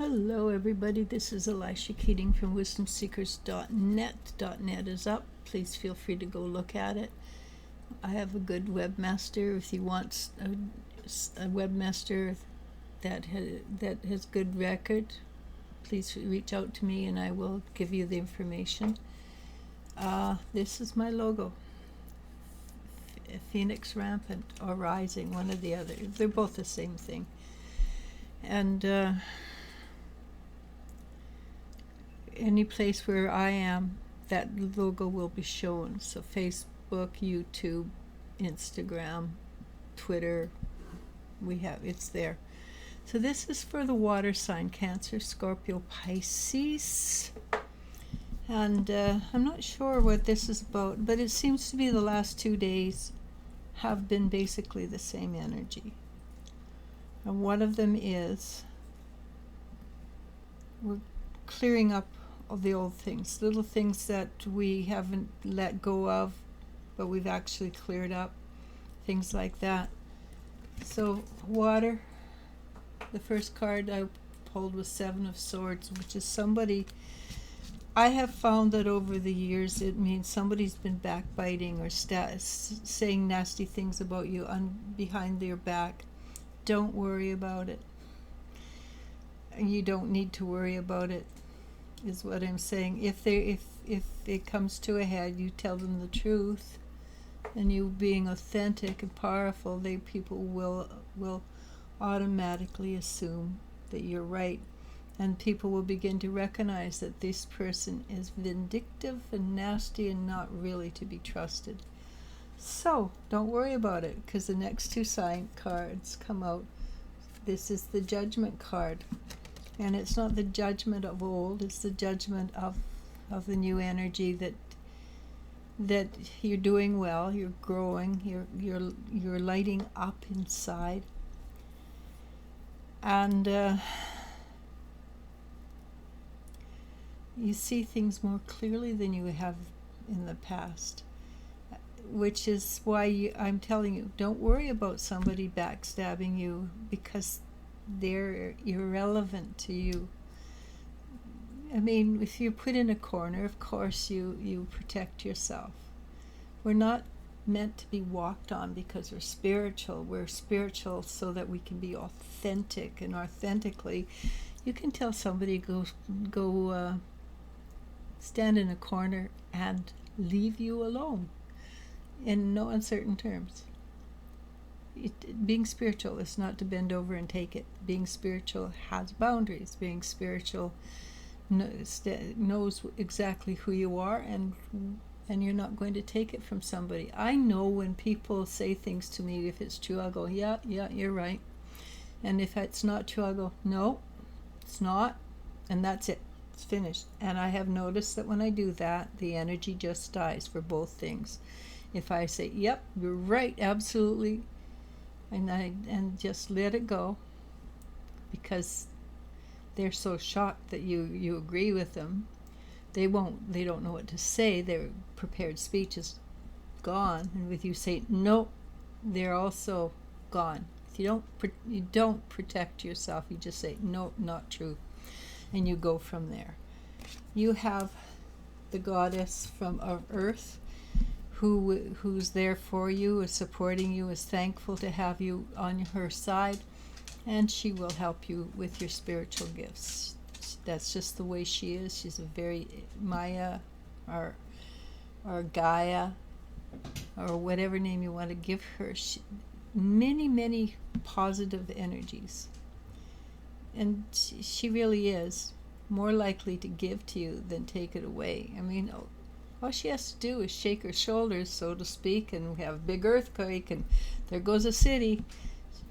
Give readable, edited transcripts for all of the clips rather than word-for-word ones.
Hello everybody, this is ELIZ-SHA Keating from wisdomseekers.net. .net is up. Please feel free to go look at it. I have a good webmaster. If you want a webmaster that has good record, please reach out to me and I will give you the information. This is my logo. Phoenix Rampant or Rising, one or the other. They're both the same thing. And any place where I am, that logo will be shown. So Facebook, YouTube, Instagram, Twitter, it's there. So this is for the water sign, Cancer, Scorpio, Pisces. And I'm not sure what this is about, but it seems to be the last 2 days have been basically the same energy. And one of them is we're clearing up of the old things, little things that we haven't let go of, but we've actually cleared up, things like that. So water, the first card I pulled was Seven of Swords, which is somebody, I have found that over the years it means somebody's been backbiting or saying nasty things about you behind your back. Don't worry about it. You don't need to worry about it, is what I'm saying. If it comes to a head, you tell them the truth, and you being authentic and powerful, people will automatically assume that you're right, and people will begin to recognize that this person is vindictive and nasty and not really to be trusted. So don't worry about it, because the next two sign cards come out. This is the Judgment card. And it's not the judgment of old, it's the judgment of the new energy that you're doing well, you're growing, you're lighting up inside. And you see things more clearly than you have in the past, which is why I'm telling you, don't worry about somebody backstabbing you, because they're irrelevant to you. I mean, if you're put in a corner, of course you protect yourself. We're not meant to be walked on because we're spiritual. We're spiritual so that we can be authentic, and authentically you can tell somebody go stand in a corner and leave you alone in no uncertain terms. Being spiritual is not to bend over and take it. Being spiritual has boundaries. Being spiritual knows exactly who you are, and you're not going to take it from somebody. I know when people say things to me, if it's true, I'll go, yeah, you're right. And if it's not true, I'll go, no, it's not, and that's it. It's finished. And I have noticed that when I do that, the energy just dies for both things. If I say, yep, you're right, absolutely, and just let it go, because they're so shocked that you agree with them. They don't know what to say. Their prepared speech is gone, and with you say no, they're also gone. If you don't protect yourself, you just say no, not true, and you go from there. You have the goddess from Earth, who's there for you, is supporting you, is thankful to have you on her side, and she will help you with your spiritual gifts. That's just the way she is. She's a very Maya or Gaia or whatever name you want to give her. Many positive energies, and she really is more likely to give to you than take it away. I mean, all she has to do is shake her shoulders, so to speak, and we have a big earthquake, and there goes a city.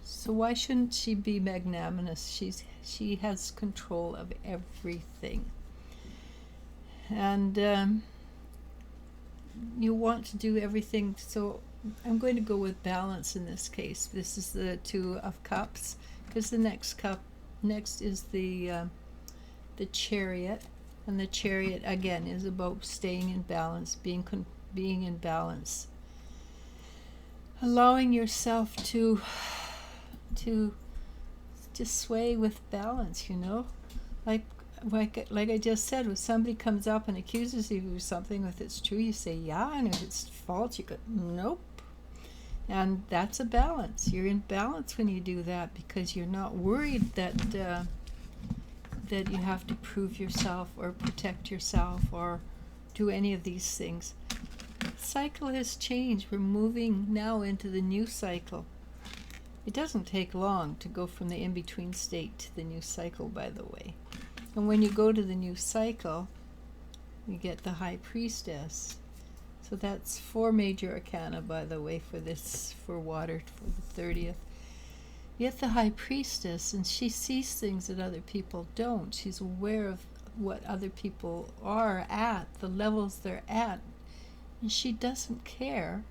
So why shouldn't she be magnanimous? She has control of everything. And you want to do everything. So I'm going to go with balance in this case. This is the Two of Cups, because the next is the Chariot. And the Chariot, again, is about staying in balance, being in balance. Allowing yourself to just sway with balance, like like I just said, when somebody comes up and accuses you of something, if it's true, you say yeah, and if it's false, you go nope. And that's a balance. You're in balance when you do that, because you're not worried that that you have to prove yourself or protect yourself or do any of these things. Cycle has changed. We're moving now into the new cycle. It doesn't take long to go from the in-between state to the new cycle, by the way. And when you go to the new cycle, you get the High Priestess. So that's 4 major arcana, by the way, for water, for the 30th. You get the High Priestess, and she sees things that other people don't. She's aware of what other people are at, the levels they're at. And she doesn't care,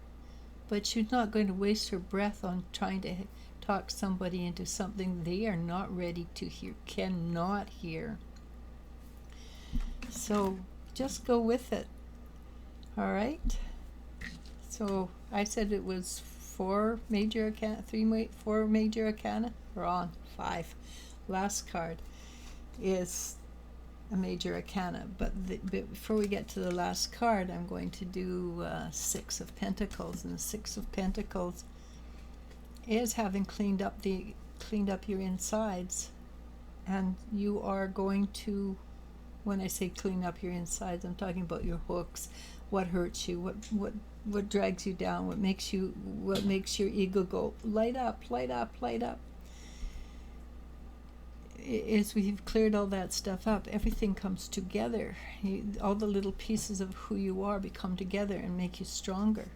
but she's not going to waste her breath on trying to talk somebody into something they are not ready to hear, cannot hear. So just go with it. All right. So I said it was 4 major arcana, 4 major arcana. We're on 5. Last card is a major arcana, but before we get to the last card, I'm going to do 6 of Pentacles, and the 6 of Pentacles is having cleaned up your insides, and you are going to, when I say clean up your insides, I'm talking about your hooks, what hurts you, what drags you down, what makes your ego go light up, light up, light up. As we've cleared all that stuff up, everything comes together. All the little pieces of who you are become together and make you stronger.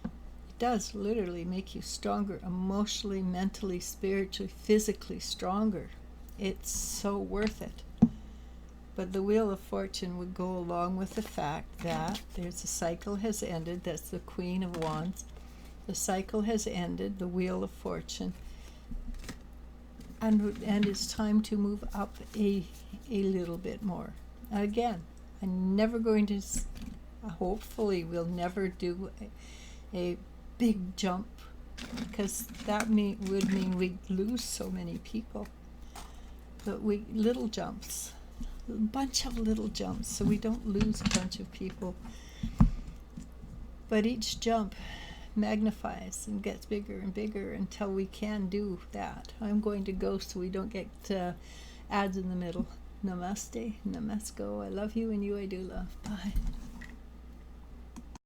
It does literally make you stronger, emotionally, mentally, spiritually, physically stronger. It's so worth it. But the Wheel of Fortune would go along with the fact that there's a cycle has ended. That's the Queen of Wands. The cycle has ended, the Wheel of Fortune. And it's time to move up a little bit more. Again, I'm never going to, hopefully we'll never do a big jump, because that would mean we'd lose so many people. But little jumps. A bunch of little jumps, so we don't lose a bunch of people. But each jump magnifies and gets bigger and bigger until we can do that. I'm going to go so we don't get ads in the middle. Namaste, namasko. I love you and you I do love. Bye.